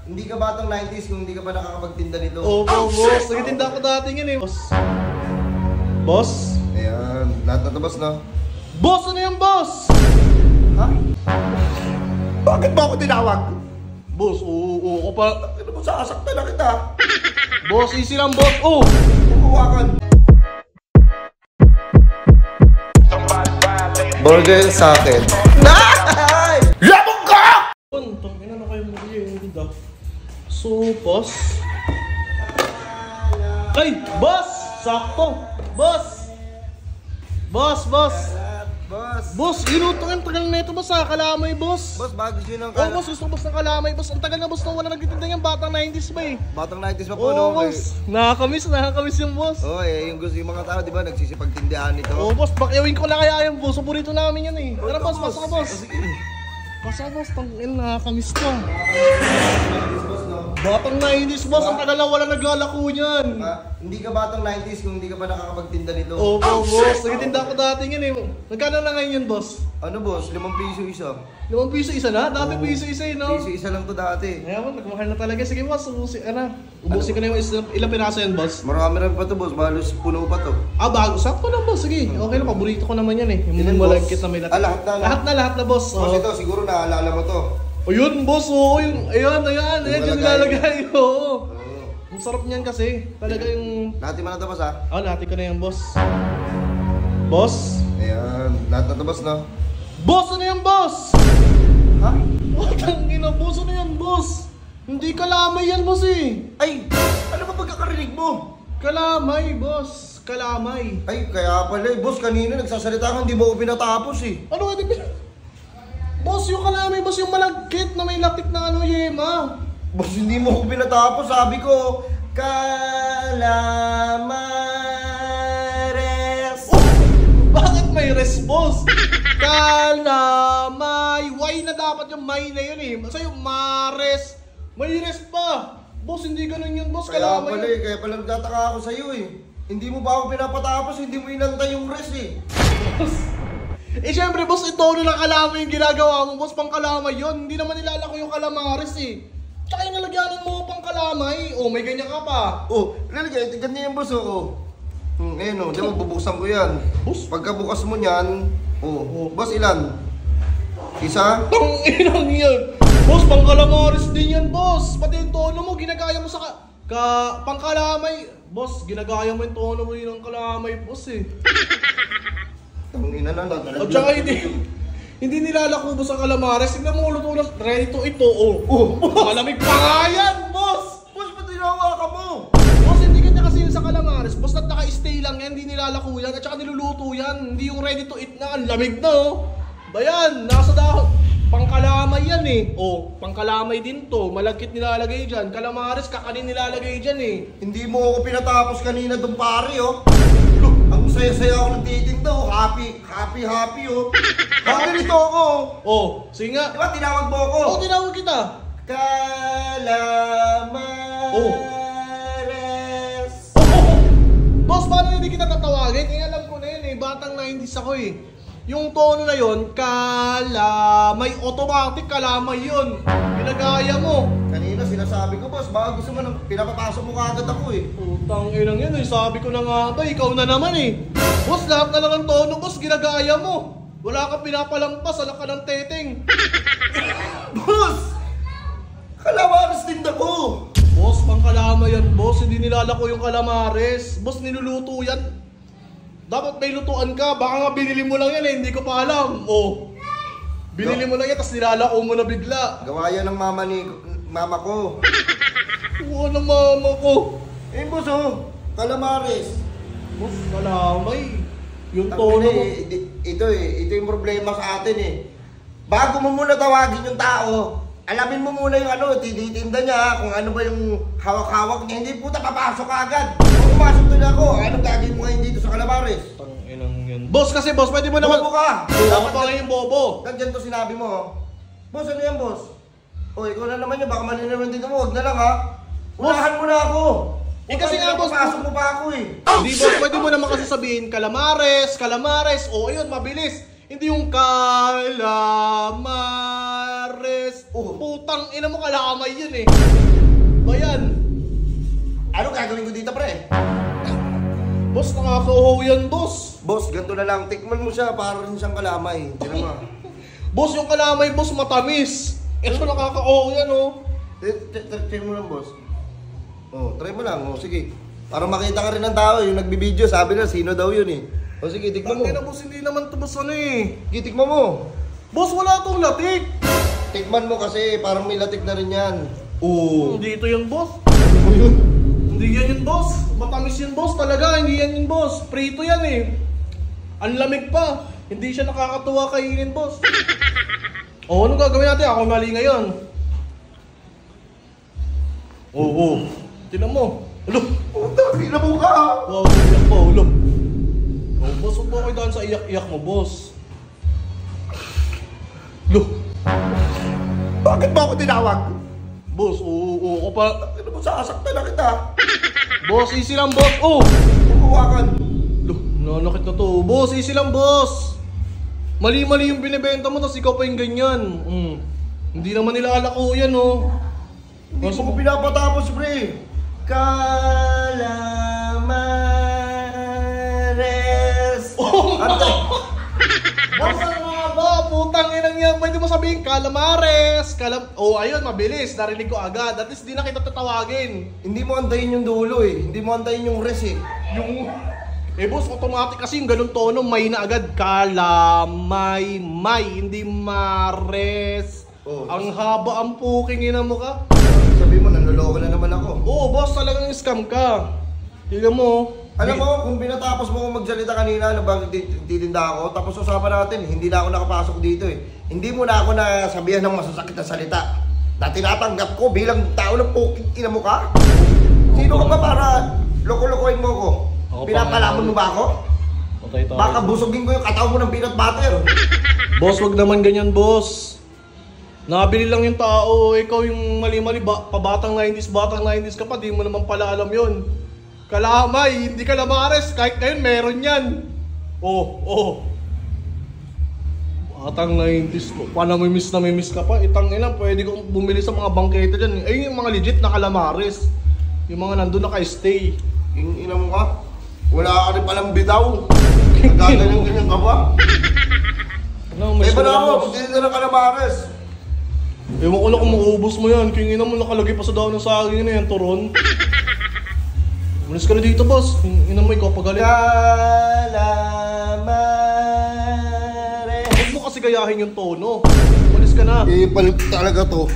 Hindi ka batang 90s kung hindi ka pa nakakapagtinda nito. Opo, boss. Nagtitinda ko dati yan eh. Boss. Boss? Ayan, lahat na tabas na. Boss, ano yan, boss? Ha? Bakit ba ako tinawag? Boss, oo pa. Ano mo, sasaktan na kita. Boss, easy lang, boss. Oh! Kukuhakan. Burger sa akin. Nay! Labog ka! Tangina na kayo mo yun. So, boss. Ay, boss! Sakto! Boss! Boss! Boss, inuto ang tagal na ito, boss, ha? Kalamay, boss. Boss, bago yun ang Boss, gusto boss ng kalamay, boss. Ang tagal na, boss, na wala nagtitinda yung batang 90s ba eh. Batang 90s pa po, no? Boss. Nakakamiss yung boss. Yung gusto yung mga tao, di ba, nagsisipagtindihan nito. Boss, pakyawin ko na kaya yung boss. Paborito namin yan eh. Tara, boss, pasok ka, boss. Sige. Pasok ka, boss. Tangin, nakakamiss ka. Batang 90s, boss. Ang tagal na wala naglalako niyan. Hindi ka batang 90s kung hindi ka pa nakakapagtinda nito. Opo, boss. Nagtitinda ko dati yan eh. Magkano na ngayon yan, boss? Ano, boss? 5 piso isa. 5 piso isa na? Dati piso isa eh, no? Piso isa lang to dati. Ayaw mo, nagmahal na talaga. Sige, boss. Ubusin ko na yung ilang piraso yan, boss. Marami pa to, boss. Balos puno pa to. Bago. Sakto lang, boss. Sige. Okay lang. Paborito ko naman yan eh. Yung malagkit na may lahat. Lahat na, boss. Boss, ito. Siguro naalala mo to. O yun, boss. Oo, yun. Ayan. Yan nilalagay. Oo. Ang sarap niyan kasi. Talaga yung... Nati mo na to, boss, ha? Nati ko na yan, boss. Boss? Ayan. Lahat na to, boss, no? Boss, ano yan, boss? Ha? Tangina, boss, ano yan, boss? Hindi kalamay yan, boss eh. Ay! Ano ba pagkakarinig mo? Kalamay, boss. Kalamay. Ay, kaya pala eh. Boss, kanina nagsasalita ka, hindi mo ko pinatapos eh. Ano, boss, yung kalamay, boss, yung malagkit na may latik na yema. Boss, hindi mo ko pinatapos. Sabi ko, Calamares. Bakit may res, boss? Kalamay. Why na dapat yung may na yun eh. Sa'yo, mares. May res pa. Boss, hindi ganun yun, boss. Kalamay. Kaya pala nagtataka ako sa'yo eh. Hindi mo ba ako pinapatapos, hindi mo inantay yung res eh. Boss. Syempre, boss, ito na kalamay yung ginagawa mo, boss. Pang kalamay yun. Hindi naman nilalako yung kalamares eh. Tsaka yung nalagyanan mo pang kalamay. May ganyan ka pa. Lalagyan, ganyan yung boss oh. Ngayon di ba bubuksan ko yan. Boss? Pagkabukas mo niyan, boss, ilan? Isa? Tanginang yan. Boss, pang kalamares din yan, boss. Pati yung tono mo, ginagaya mo sa pang kalamay. Boss, ginagaya mo yung tono mo yun ng kalamay, boss eh. Tangina na lang. At saka hindi nilalako, boss, ang kalamares. Tignan mo, luto na, ready to ito, malamig pa nga yan, boss. Boss, ba't tinawa ka mo? Boss, hindi kanya kasi yun sa calamares. Boss, naka-stay lang yan, hindi nilalako yan. At saka niluluto yan. Hindi yung ready to eat na. Ang lamig na, Bayan, nasa dahon. Pangkalamay yan eh. Pangkalamay din to. Malagkit nilalagay dyan. Calamares, kakanin nilalagay dyan eh. Hindi mo ako pinatapos kanina doon pare, Ang saya-saya ako nagtitinda, Happy, nito ako. Sige nga. Diba, tinawag mo ako? Tinawag kita. Calamares. Boss, paano hindi kita tatawagin? Alam ko na yun eh. Batang 90s ako eh. Yung tono na yun, kalamay. Automatic kalamay yun. Ginagaya mo. Kanina sinasabi ko, boss, baka gusto mo pinapapasok mo kaagad ako eh. Putang inang yan eh. Sabi ko na nga ba, ikaw na naman eh. Boss, lahat na lang ng tono, boss, ginagaya mo. Wala kang pinapalampas, alak ka ng teteng. Boss! Calamares din ako! Boss, pangkalama yan, boss. Hindi nilalako yung kalamares. Boss, niluluto yan. Dapat may lutuan ka. Baka nga binili mo lang yan eh. Hindi ko pa alam. Binili mo lang yan, tapos nilalako mo na bigla. Gawa yan ng mama ko. Ng mama ko. Boss, calamares. Boss, kalamay. Yung tono mo. Ito yung problema sa atin eh. Bago mo muna tawagin yung tao, alamin mo muna yung tinitinda niya, kung ano ba yung hawak-hawak niya. Hindi puta, papasok ka agad. Kung pumasok doon ako, anong gagawin mo ngayon dito sa Calamares? Tanginang yan. Boss, kasi boss, pwede mo naman. Bobo ka! Dapat pa yung bobo. Nandiyan to sinabi mo. Boss, ano yan, boss? Ikaw na naman yun, baka mali naman dito mo. Huwag na lang, ha? Unahan mo na ako. Kasi nga, boss, papasok mo pa ako eh. Hindi, boss, pwede mo naman kasi sabihin, Calamares. Ayun, mabilis. Hindi yung Calamares. Oh. Putang ina mo, kalamay yun eh. Bayan. Ano gagawin ko dito, pre? Boss, nakaka-uhaw yan, boss. Boss, ganito na lang. Tikman mo siya para rin siyang kalamay. Tignan mo. Boss, yung kalamay, boss, matamis. Ito nakaka-uhaw yan, oh. Try mo lang, boss. Oh, try mo lang. Oh, sige. Para makita ka rin ng tao. Yung nagbibideo, sabi na, sino daw yun eh. Oh, sige, tikman mo. Tangina, boss, hindi naman ito, boss, ano eh. Sige, tikman mo. Boss, wala tong latik. Tikman mo kasi parang may latik na rin yan. Oh. Hindi ito yun, boss. Ano yun? Hindi yan yun, boss. Matamis yun, boss. Talaga, hindi yan yun, boss. Prito yan eh. Ang lamig pa. Hindi siya nakakatuwa kainin, boss. Oh, anong gagawin natin? Ako mali ngayon. Oo. Tinan mo. Ulo. Puta, pila mo ka. Wow, iyak pa, ulo. Oh, boss, huwag mo kayo daan sa iyak-iyak mo, boss. Ulo. Bakit ba ako tinawag? Boss, oo, ako pa. Ano mo, sasaktan na kita. Boss, easy lang, boss. Oh! Kukuhakan. Ulo, nanakit na to. Boss, easy lang, boss. Mali-mali yung binibenta mo, tapos ikaw pa yung ganyan. Hindi naman nila alako yan, oh. Hindi ko pinapatapos, pre. Calamares. Oh, Ano to? boss, ang haba. Putang inang yan. Pwede mo sabihin, calamares. Oh, ayun, mabilis. Narinig ko agad. At least di na kita tatawagin. Hindi mo antayin yung dulo eh. Hindi mo antayin yung res eh. Yung... boss, automatic kasi yung ganun tono, may na agad. Kalamay, hindi mares. Oh. Ang haba ang puking ina mo ka. Sabi mo, nanloloko na naman ako. Oo, boss, talagang scam ka. Tignan mo. Alam mo, kung binatapos mo kung magsalita kanina na bakit titinda ako, tapos usapan natin, hindi na ako nakapasok dito eh. Hindi mo na ako nasabihan ng masasakit na salita na tinatanggap ko bilang tao ng puking ina mo ka. Sino ka ba para loko-lokohin mo ko? Pinapalaman mo ba ako? Baka busugin ko yung katawan mo ng peanut butter. Boss, wag naman ganyan, boss. Nabili lang yung tao, ikaw yung mali-mali, pabatang 90s ka pa, di mo naman pala alam yun. Kalamay, hindi kalamares, kahit ngayon meron yan. Oh. Batang 90s ko, paano may miss ka pa, itang ina, pwede kong bumili sa mga bangketa dyan. Ayun yung mga legit na kalamares. Yung mga nandun naka-stay. Yung ina mo ka, wala ka rin palang bitaw. Nagkaganyan ka ba? Ano, may ba na ako, boss. magdito na kalamares. Ewan ko lang kung maubos mo yan. Kaya ina mo nakalagay pa sa daw ng saging na yan, turon. Umalis ka na dito, boss. Ina mo, ikaw pagaling. Calamares. Huwag mo kasi gayahin yung tono. Umalis ka na. Palit talaga to.